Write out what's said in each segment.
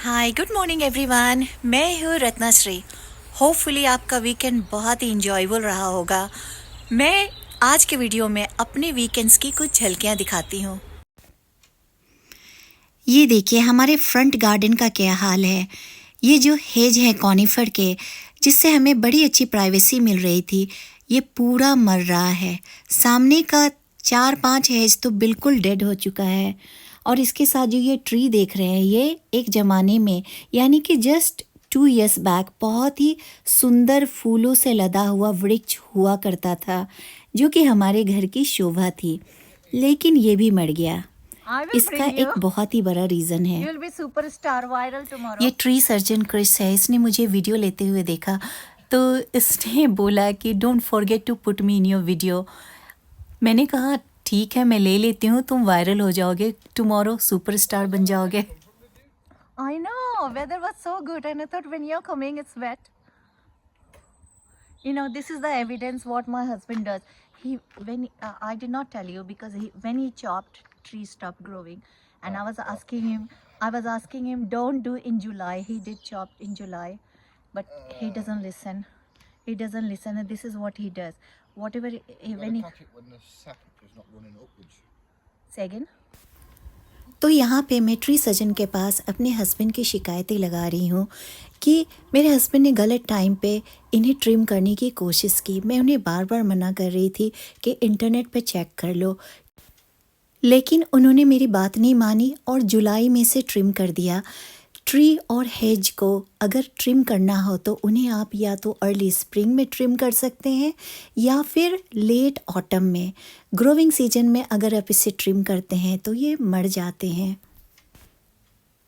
Hi good morning everyone. मैं हूँ Ratnashree. Hopefully आपका वीकेंड बहुत ही इंजॉयबल रहा होगा। मैं आज के वीडियो में अपने वीकेंड्स की कुछ झलकियाँ दिखाती हूँ। ये देखिए हमारे फ्रंट गार्डन का क्या हाल है। ये जो हेज है कॉनिफर के, जिससे हमें बड़ी अच्छी प्राइवेसी मिल रही थी, ये पूरा मर रहा है। सामने का 4-5 हेज तो बिल्कुल डेड हो चुका है। और इसके साथ जो ये ट्री देख रहे हैं, ये एक ज़माने में यानी कि जस्ट 2 years बैक बहुत ही सुंदर फूलों से लदा हुआ वृक्ष हुआ करता था, जो कि हमारे घर की शोभा थी। लेकिन ये भी मर गया। I will इसका bring एक you. बहुत ही बड़ा रीज़न है। You will be superstar viral tomorrow. ये ट्री सर्जन क्रिस है। इसने मुझे वीडियो लेते हुए देखा, तो इसने बोला कि don't forget to put me in your video. मैंने कहा ठीक है, मैं ले लेती हूँ, तुम वायरल हो जाओगे, टुमारो सुपरस्टार बन जाओगे। I know, weather was so good and I thought when you're coming it's wet. You know, this is the evidence what my husband does. I did not tell you because when he chopped, trees stopped growing. And I was asking him, don't do in July. He did chop in July, but he doesn't listen. He doesn't listen, and this is what he does. Whatever, when he... Cut it when the sap is not running upwards. Say again? तो यहाँ पे मैं tree surgeon के पास अपने husband की शिकायतें लगा रही हूँ कि मेरे हस्बैंड ने गलत टाइम पे इन्हें ट्रिम करने की कोशिश की। मैं उन्हें बार बार मना कर रही थी कि इंटरनेट पे चेक कर लो, लेकिन उन्होंने मेरी बात नहीं मानी और जुलाई में से ट्रिम कर दिया। ट्री और हेज को अगर ट्रिम करना हो तो उन्हें आप या तो अर्ली स्प्रिंग में ट्रिम कर सकते हैं या फिर लेट ऑटम में। ग्रोविंग सीजन में अगर आप इसे ट्रिम करते हैं तो ये मर जाते हैं।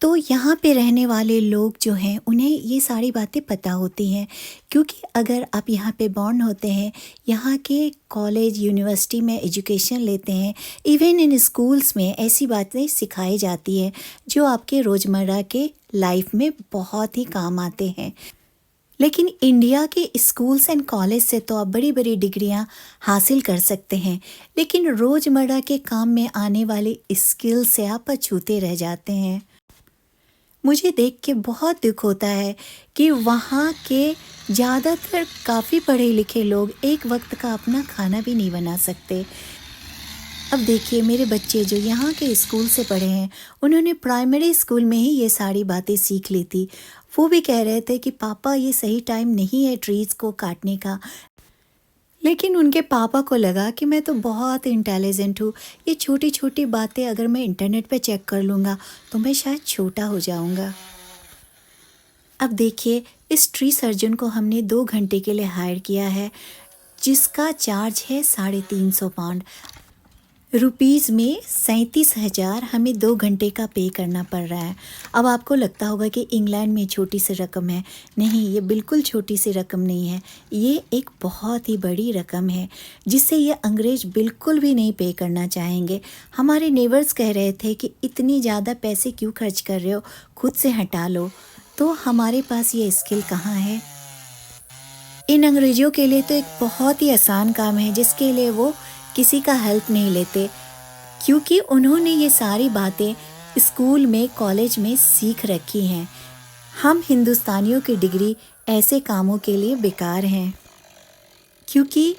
तो यहाँ पे रहने वाले लोग जो हैं, उन्हें ये सारी बातें पता होती हैं, क्योंकि अगर आप यहाँ पे बॉर्न होते हैं, यहाँ के कॉलेज यूनिवर्सिटी में एजुकेशन लेते हैं, इवन इन स्कूल्स में ऐसी बातें सिखाई जाती हैं जो आपके रोज़मर्रा के लाइफ में बहुत ही काम आते हैं। लेकिन इंडिया के स्कूल्स एंड कॉलेज से तो आप बड़ी बड़ी डिग्रियां हासिल कर सकते हैं, लेकिन रोज़मर्रा के काम में आने वाले स्किल से आप अछूते रह जाते हैं। मुझे देख के बहुत दुख होता है कि वहाँ के ज़्यादातर काफ़ी पढ़े लिखे लोग एक वक्त का अपना खाना भी नहीं बना सकते। अब देखिए मेरे बच्चे जो यहाँ के स्कूल से पढ़े हैं, उन्होंने प्राइमरी स्कूल में ही ये सारी बातें सीख ली थी। वो भी कह रहे थे कि पापा ये सही टाइम नहीं है ट्रीज़ को काटने का। लेकिन उनके पापा को लगा कि मैं तो बहुत इंटेलिजेंट हूँ, ये छोटी छोटी बातें अगर मैं इंटरनेट पे चेक कर लूँगा तो मैं शायद छोटा हो जाऊँगा। अब देखिए इस ट्री सर्जन को हमने 2 घंटे के लिए हायर किया है, जिसका चार्ज है 350 पाउंड। रुपीज़ में 37,000 हमें 2 घंटे का पे करना पड़ रहा है। अब आपको लगता होगा कि इंग्लैंड में छोटी सी रकम है। नहीं, ये बिल्कुल छोटी सी रकम नहीं है, ये एक बहुत ही बड़ी रकम है जिससे ये अंग्रेज़ बिल्कुल भी नहीं पे करना चाहेंगे। हमारे नेबर्स कह रहे थे कि इतनी ज़्यादा पैसे क्यों खर्च कर रहे हो, खुद से हटा लो। तो हमारे पास ये स्किल कहाँ है। इन अंग्रेज़ों के लिए तो एक बहुत ही आसान काम है जिसके लिए वो किसी का हेल्प नहीं लेते, क्योंकि उन्होंने ये सारी बातें स्कूल में कॉलेज में सीख रखी हैं। हम हिंदुस्तानियों की डिग्री ऐसे कामों के लिए बेकार हैं। क्योंकि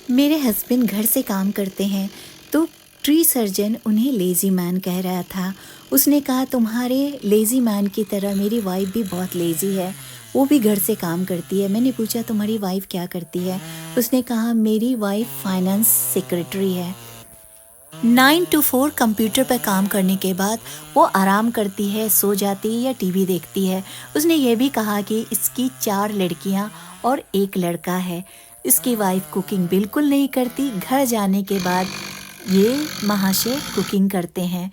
मेरे हस्बैंड घर से काम करते हैं तो ट्री सर्जन उन्हें लेज़ी मैन कह रहा था। उसने कहा तुम्हारे लेज़ी मैन की तरह मेरी वाइफ भी बहुत लेज़ी है, वो भी घर से काम करती है। मैंने पूछा तुम्हारी वाइफ क्या करती है? उसने कहा मेरी वाइफ फाइनेंस सेक्रेटरी है। 9 to 4 कंप्यूटर पर काम करने के बाद वो आराम करती है, सो जाती है या टीवी देखती है। उसने ये भी कहा कि इसकी 4 लड़कियां और 1 लड़का है। इसकी वाइफ कुकिंग बिल्कुल नहीं करती, घर जाने के बाद ये महाशय कुकिंग करते हैं।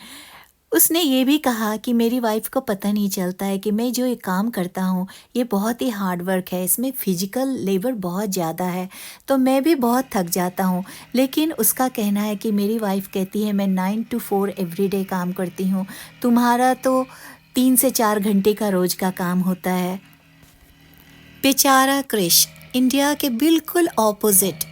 उसने ये भी कहा कि मेरी वाइफ को पता नहीं चलता है कि मैं जो ये काम करता हूँ ये बहुत ही हार्ड वर्क है, इसमें फ़िज़िकल लेबर बहुत ज़्यादा है, तो मैं भी बहुत थक जाता हूँ। लेकिन उसका कहना है कि मेरी वाइफ कहती है मैं 9 to 4 एवरीडे काम करती हूँ, तुम्हारा तो 3 से 4 घंटे का रोज़ का काम होता है। बेचारा क्रिश इंडिया के बिल्कुल ऑपोजिट।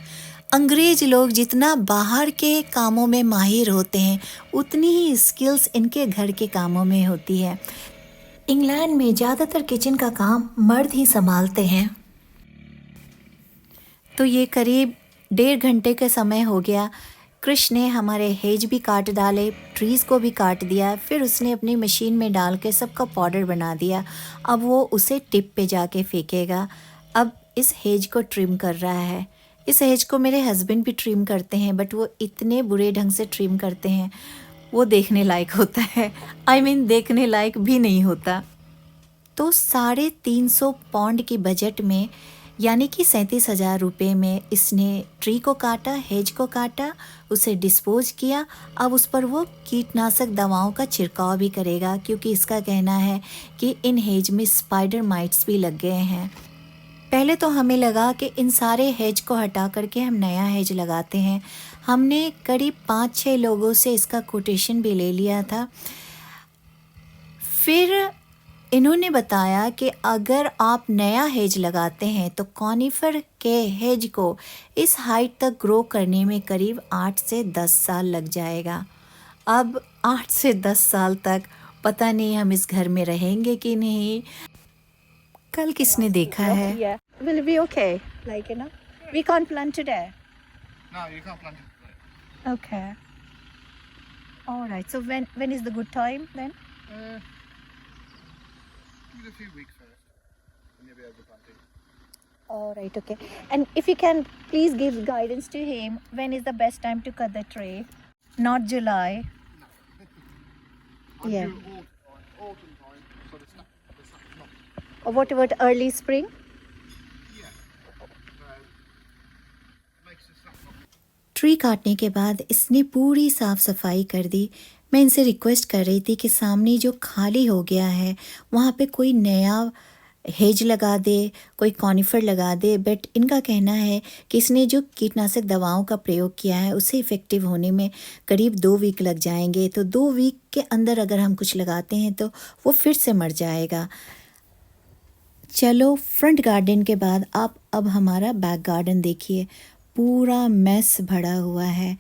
अंग्रेज लोग जितना बाहर के कामों में माहिर होते हैं, उतनी ही स्किल्स इनके घर के कामों में होती है। इंग्लैंड में ज़्यादातर किचन का काम मर्द ही संभालते हैं। तो ये करीब 1.5 घंटे का समय हो गया। कृष ने हमारे हेज भी काट डाले, ट्रीज़ को भी काट दिया, फिर उसने अपनी मशीन में डाल के सबका पाउडर बना दिया। अब वो उसे टिप पे जाके फेंकेगा। अब इस हेज को ट्रिम कर रहा है। इस हेज को मेरे हस्बैंड भी ट्रिम करते हैं, बट वो इतने बुरे ढंग से ट्रिम करते हैं, वो देखने लायक होता है। देखने लायक भी नहीं होता। तो 350 पाउंड की बजट में, यानी कि 37,000 रुपये में इसने ट्री को काटा, हेज को काटा, उसे डिस्पोज किया। अब उस पर वो कीटनाशक दवाओं का छिड़काव भी करेगा, क्योंकि इसका कहना है कि इन हेज में स्पाइडर माइट्स भी लग गए हैं। पहले तो हमें लगा कि इन सारे हेज को हटा करके हम नया हेज लगाते हैं। हमने करीब 5-6 लोगों से इसका कोटेशन भी ले लिया था। फिर इन्होंने बताया कि अगर आप नया हेज लगाते हैं तो कॉनिफर के हेज को इस हाइट तक ग्रो करने में करीब 8 से 10 साल लग जाएगा। अब 8 से 10 साल तक पता नहीं हम इस घर में रहेंगे कि नहीं। कल किसने देखा है? Yeah. Will it be okay? Like, we can't plant today. No, you can't plant it today. Okay. All right. So when is the good time then? Give it a few weeks first, and you'll be able to plant it. All right. Okay. And if you can please give guidance to him, when is the best time to cut the tree? Not July. I'll Yeah. do it autumn time, so the snap's not. Or what about early spring? Yeah. Makes the snap not. Tree काटने के बाद इसने पूरी साफ़ सफाई कर दी। मैं इनसे रिक्वेस्ट कर रही थी कि सामने जो खाली हो गया है वहाँ पे कोई नया हेज लगा दे, कोई कॉनिफर लगा दे, बट इनका कहना है कि इसने जो कीटनाशक दवाओं का प्रयोग किया है उसे इफ़ेक्टिव होने में करीब 2 वीक लग जाएंगे। तो 2 वीक के अंदर अगर हम कुछ लगाते हैं तो वो फिर से मर जाएगा। चलो, फ्रंट गार्डन के बाद आप अब हमारा बैक गार्डन देखिए, पूरा मेस भरा हुआ है।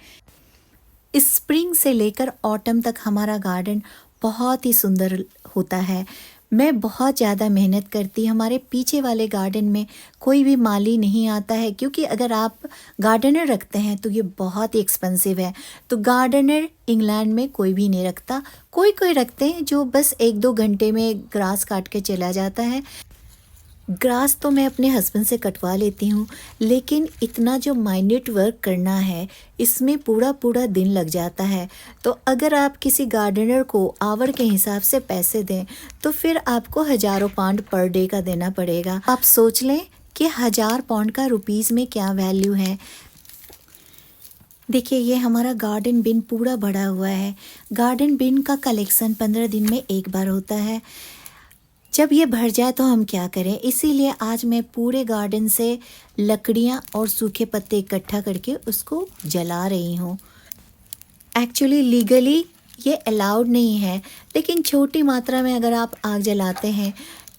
स्प्रिंग से लेकर ऑटम तक हमारा गार्डन बहुत ही सुंदर होता है। मैं बहुत ज़्यादा मेहनत करती, हमारे पीछे वाले गार्डन में कोई भी माली नहीं आता है, क्योंकि अगर आप गार्डनर रखते हैं तो ये बहुत ही एक्सपेंसिव है। तो गार्डनर इंग्लैंड में कोई भी नहीं रखता। कोई कोई रखते हैं जो बस 1-2 घंटे में ग्रास काट के चला जाता है। ग्रास तो मैं अपने हस्बैंड से कटवा लेती हूँ, लेकिन इतना जो माइन्यूट वर्क करना है इसमें पूरा पूरा दिन लग जाता है। तो अगर आप किसी गार्डनर को आवर के हिसाब से पैसे दें तो फिर आपको हज़ारों पाउंड पर डे का देना पड़ेगा। आप सोच लें कि 1000 पाउंड का रुपीज़ में क्या वैल्यू है। देखिए, ये हमारा गार्डन बिन पूरा भरा हुआ है। गार्डन बिन का कलेक्शन 15 दिन में एक बार होता है। जब ये भर जाए तो हम क्या करें, इसीलिए आज मैं पूरे गार्डन से लकड़ियाँ और सूखे पत्ते इकट्ठा करके उसको जला रही हूँ। एक्चुअली लीगली ये अलाउड नहीं है, लेकिन छोटी मात्रा में अगर आप आग जलाते हैं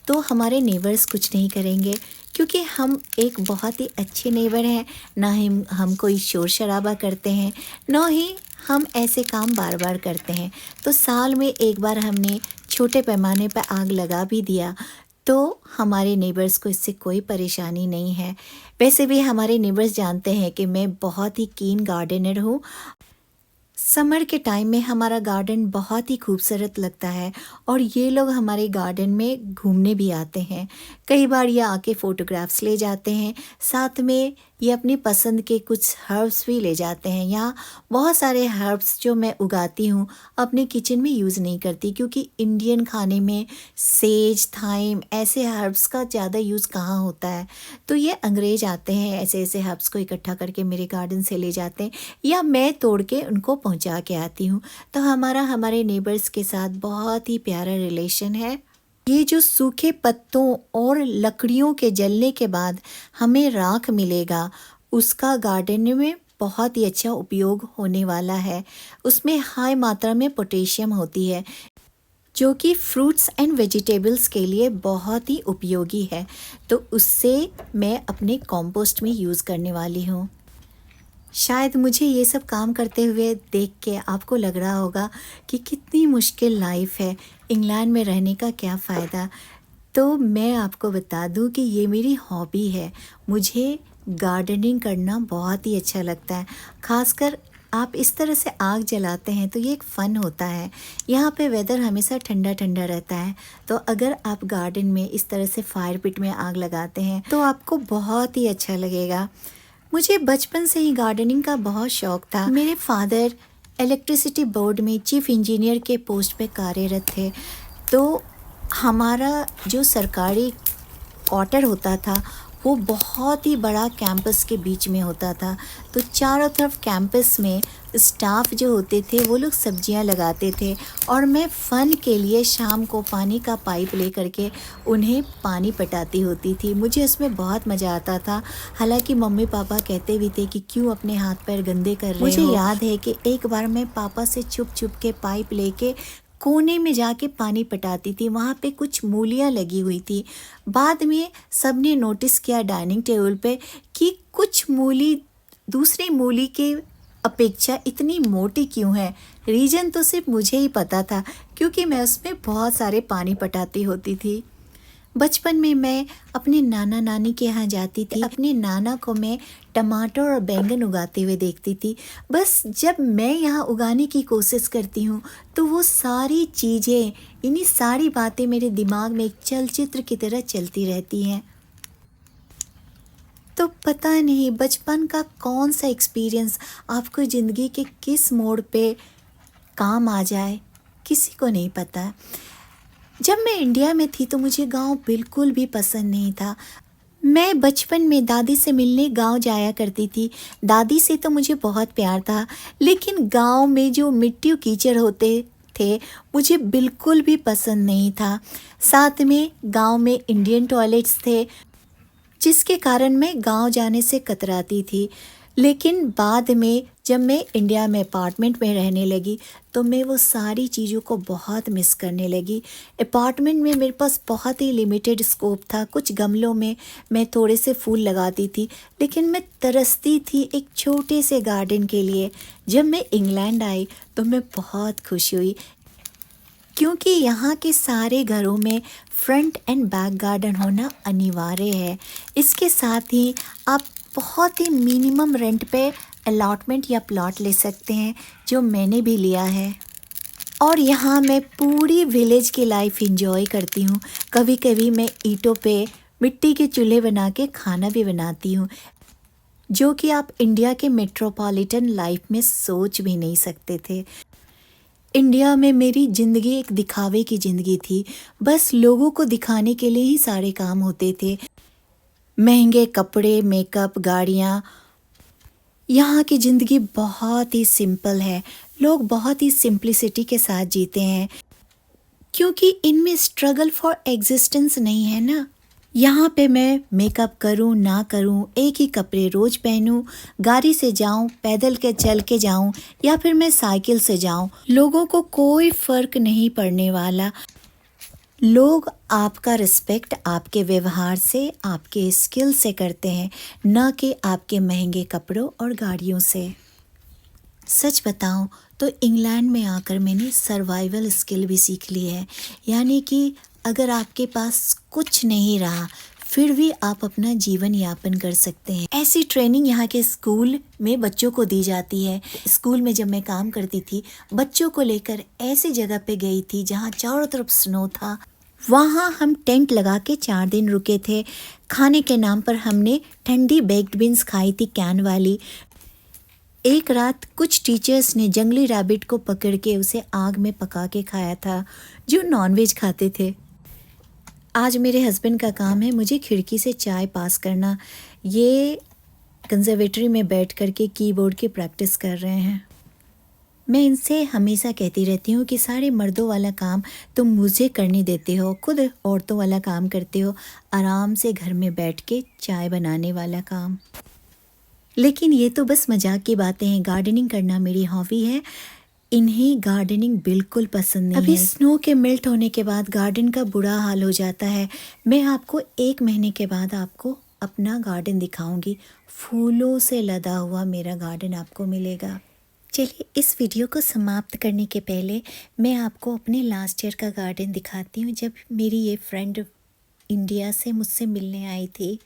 तो हमारे नेबर्स कुछ नहीं करेंगे, क्योंकि हम एक बहुत ही अच्छे नेबर हैं। ना ही हम कोई शोर शराबा करते हैं, ना ही हम ऐसे काम बार बार करते हैं। तो साल में एक बार हमने छोटे पैमाने पर आग लगा भी दिया, तो हमारे नेबर्स को इससे कोई परेशानी नहीं है। वैसे भी हमारे नेबर्स जानते हैं कि मैं बहुत ही कीन गार्डनर हूँ। समर के टाइम में हमारा गार्डन बहुत ही खूबसूरत लगता है और ये लोग हमारे गार्डन में घूमने भी आते हैं। कई बार ये आके फ़ोटोग्राफ्स ले जाते हैं, साथ में ये अपनी पसंद के कुछ हर्ब्स भी ले जाते हैं। यहाँ बहुत सारे हर्ब्स जो मैं उगाती हूँ अपने किचन में यूज़ नहीं करती, क्योंकि इंडियन खाने में सेज, थाइम ऐसे हर्ब्स का ज़्यादा यूज़ कहाँ होता है। तो ये अंग्रेज आते हैं, ऐसे ऐसे हर्ब्स को इकट्ठा करके मेरे गार्डन से ले जाते हैं, या मैं तोड़ के उनको पहुँचा के आती हूँ। तो हमारे नेबर्स के साथ बहुत ही प्यारा रिलेशन है। ये जो सूखे पत्तों और लकड़ियों के जलने के बाद हमें राख मिलेगा, उसका गार्डन में बहुत ही अच्छा उपयोग होने वाला है। उसमें हाई मात्रा में पोटेशियम होती है, जो कि फ्रूट्स एंड वेजिटेबल्स के लिए बहुत ही उपयोगी है। तो उससे मैं अपने कंपोस्ट में यूज़ करने वाली हूँ। शायद मुझे ये सब काम करते हुए देख के आपको लग रहा होगा कि कितनी मुश्किल लाइफ है, इंग्लैंड में रहने का क्या फ़ायदा। तो मैं आपको बता दूं कि ये मेरी हॉबी है। मुझे गार्डनिंग करना बहुत ही अच्छा लगता है। ख़ासकर आप इस तरह से आग जलाते हैं तो ये एक फ़न होता है। यहाँ पे वेदर हमेशा ठंडा ठंडा रहता है, तो अगर आप गार्डन में इस तरह से फायर पिट में आग लगाते हैं तो आपको बहुत ही अच्छा लगेगा। मुझे बचपन से ही गार्डनिंग का बहुत शौक था। मेरे फादर इलेक्ट्रिसिटी बोर्ड में चीफ इंजीनियर के पोस्ट पे कार्यरत थे, तो हमारा जो सरकारी क्वार्टर होता था वो बहुत ही बड़ा कैंपस के बीच में होता था। तो चारों तरफ कैंपस में स्टाफ जो होते थे वो लोग सब्जियां लगाते थे, और मैं फ़न के लिए शाम को पानी का पाइप ले करके उन्हें पानी पटाती होती थी। मुझे उसमें बहुत मज़ा आता था। हालांकि मम्मी पापा कहते भी थे कि क्यों अपने हाथ पैर गंदे कर रहे हो। मुझे याद है कि एक बार मैं पापा से छुप छुप के पाइप लेके कोने में जाके पानी पटाती थी। वहाँ पे कुछ मूलियाँ लगी हुई थी। बाद में सबने नोटिस किया डाइनिंग टेबल पे कि कुछ मूली दूसरी मूली के अपेक्षा इतनी मोटी क्यों है। रीज़न तो सिर्फ मुझे ही पता था, क्योंकि मैं उसमें बहुत सारे पानी पटाती होती थी। बचपन में मैं अपने नाना नानी के यहाँ जाती थी। अपने नाना को मैं टमाटर और बैंगन उगाते हुए देखती थी। बस जब मैं यहाँ उगाने की कोशिश करती हूँ तो वो सारी चीज़ें, इन्हीं सारी बातें मेरे दिमाग में एक चलचित्र की तरह चलती रहती हैं। तो पता नहीं बचपन का कौन सा एक्सपीरियंस आपको ज़िंदगी के किस मोड़ पे काम आ जाए, किसी को नहीं पता। जब मैं इंडिया में थी तो मुझे गांव बिल्कुल भी पसंद नहीं था। मैं बचपन में दादी से मिलने गांव जाया करती थी। दादी से तो मुझे बहुत प्यार था, लेकिन गांव में जो मिट्टी कीचड़ होते थे मुझे बिल्कुल भी पसंद नहीं था। साथ में गांव में इंडियन टॉयलेट्स थे, जिसके कारण मैं गांव जाने से कतराती थी। लेकिन बाद में जब मैं इंडिया में अपार्टमेंट में रहने लगी तो मैं वो सारी चीज़ों को बहुत मिस करने लगी। अपार्टमेंट में मेरे पास बहुत ही लिमिटेड स्कोप था। कुछ गमलों में मैं थोड़े से फूल लगाती थी, लेकिन मैं तरसती थी एक छोटे से गार्डन के लिए। जब मैं इंग्लैंड आई तो मैं बहुत खुश हुई, क्योंकि यहाँ के सारे घरों में फ्रंट एंड बैक गार्डन होना अनिवार्य है। इसके साथ ही आप बहुत ही मिनिमम रेंट पे अलॉटमेंट या प्लॉट ले सकते हैं, जो मैंने भी लिया है। और यहाँ मैं पूरी विलेज की लाइफ एंजॉय करती हूँ। कभी कभी मैं ईंटों पे मिट्टी के चूल्हे बना के खाना भी बनाती हूँ, जो कि आप इंडिया के मेट्रोपॉलिटन लाइफ में सोच भी नहीं सकते थे। इंडिया में मेरी ज़िंदगी एक दिखावे की ज़िंदगी थी। बस लोगों को दिखाने के लिए ही सारे काम होते थे। महंगे कपड़े, मेकअप, गाड़ियाँ। यहाँ की ज़िंदगी बहुत ही सिंपल है। लोग बहुत ही सिंप्लिसिटी के साथ जीते हैं, क्योंकि इनमें स्ट्रगल फॉर एग्जिस्टेंस नहीं है ना। यहाँ पे मैं मेकअप करूँ ना करूँ, एक ही कपड़े रोज़ पहनूँ, गाड़ी से जाऊँ, पैदल के चल के जाऊँ या फिर मैं साइकिल से जाऊँ, लोगों को कोई फ़र्क नहीं पड़ने वाला। लोग आपका रिस्पेक्ट आपके व्यवहार से, आपके स्किल से करते हैं, न कि आपके महंगे कपड़ों और गाड़ियों से। सच बताऊं तो इंग्लैंड में आकर मैंने सर्वाइवल स्किल भी सीख ली है। यानी कि अगर आपके पास कुछ नहीं रहा फिर भी आप अपना जीवन यापन कर सकते हैं। ऐसी ट्रेनिंग यहाँ के स्कूल में बच्चों को दी जाती है। स्कूल में जब मैं काम करती थी, बच्चों को लेकर ऐसी जगह पे गई थी जहाँ चारों तरफ स्नो था। वहाँ हम टेंट लगा के 4 दिन रुके थे। खाने के नाम पर हमने ठंडी बेक्ड बीन्स खाई थी, कैन वाली। एक रात कुछ टीचर्स ने जंगली रैबिट को पकड़ के उसे आग में पका के खाया था, जो नॉनवेज खाते थे। आज मेरे हस्बैंड का काम है मुझे खिड़की से चाय पास करना। ये कंजर्वेटरी में बैठ कर के कीबोर्ड की प्रैक्टिस कर रहे हैं। मैं इनसे हमेशा कहती रहती हूँ कि सारे मर्दों वाला काम तुम मुझे करने देते हो, खुद औरतों वाला काम करते हो, आराम से घर में बैठ के चाय बनाने वाला काम। लेकिन ये तो बस मजाक की बातें हैं। गार्डनिंग करना मेरी हॉबी है। इन्हें गार्डनिंग बिल्कुल पसंद नहीं है। अभी स्नो के मेल्ट होने के बाद गार्डन का बुरा हाल हो जाता है। मैं आपको 1 महीने के बाद आपको अपना गार्डन दिखाऊंगी। फूलों से लदा हुआ मेरा गार्डन आपको मिलेगा। चलिए इस वीडियो को समाप्त करने के पहले मैं आपको अपने लास्ट ईयर का गार्डन दिखाती हूँ, जब मेरी ये फ्रेंड इंडिया से मुझसे मिलने आई थी।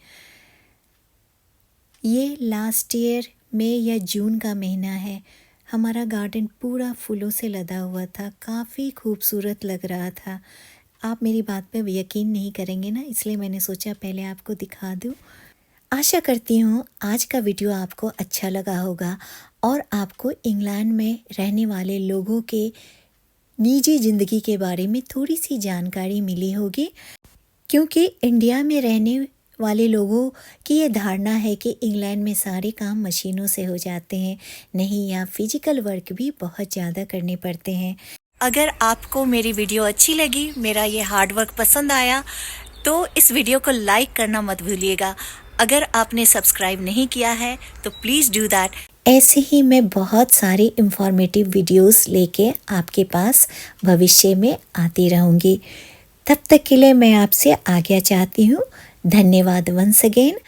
ये लास्ट ईयर मई या जून का महीना है। हमारा गार्डन पूरा फूलों से लदा हुआ था, काफ़ी खूबसूरत लग रहा था। आप मेरी बात पे यकीन नहीं करेंगे ना, इसलिए मैंने सोचा पहले आपको दिखा दूँ। आशा करती हूँ आज का वीडियो आपको अच्छा लगा होगा और आपको इंग्लैंड में रहने वाले लोगों के निजी ज़िंदगी के बारे में थोड़ी सी जानकारी मिली होगी, क्योंकि इंडिया में रहने वाले लोगों की ये धारणा है कि इंग्लैंड में सारे काम मशीनों से हो जाते हैं। नहीं, यहाँ फिजिकल वर्क भी बहुत ज़्यादा करने पड़ते हैं। अगर आपको मेरी वीडियो अच्छी लगी, मेरा ये हार्ड वर्क पसंद आया, तो इस वीडियो को लाइक करना मत भूलिएगा। अगर आपने सब्सक्राइब नहीं किया है तो प्लीज़ डू दैट। ऐसे ही मैं बहुत सारे इंफॉर्मेटिव वीडियोस लेके आपके पास भविष्य में आती रहूँगी। तब तक के लिए मैं आपसे आज्ञा चाहती हूँ। धन्यवाद वंस अगेन।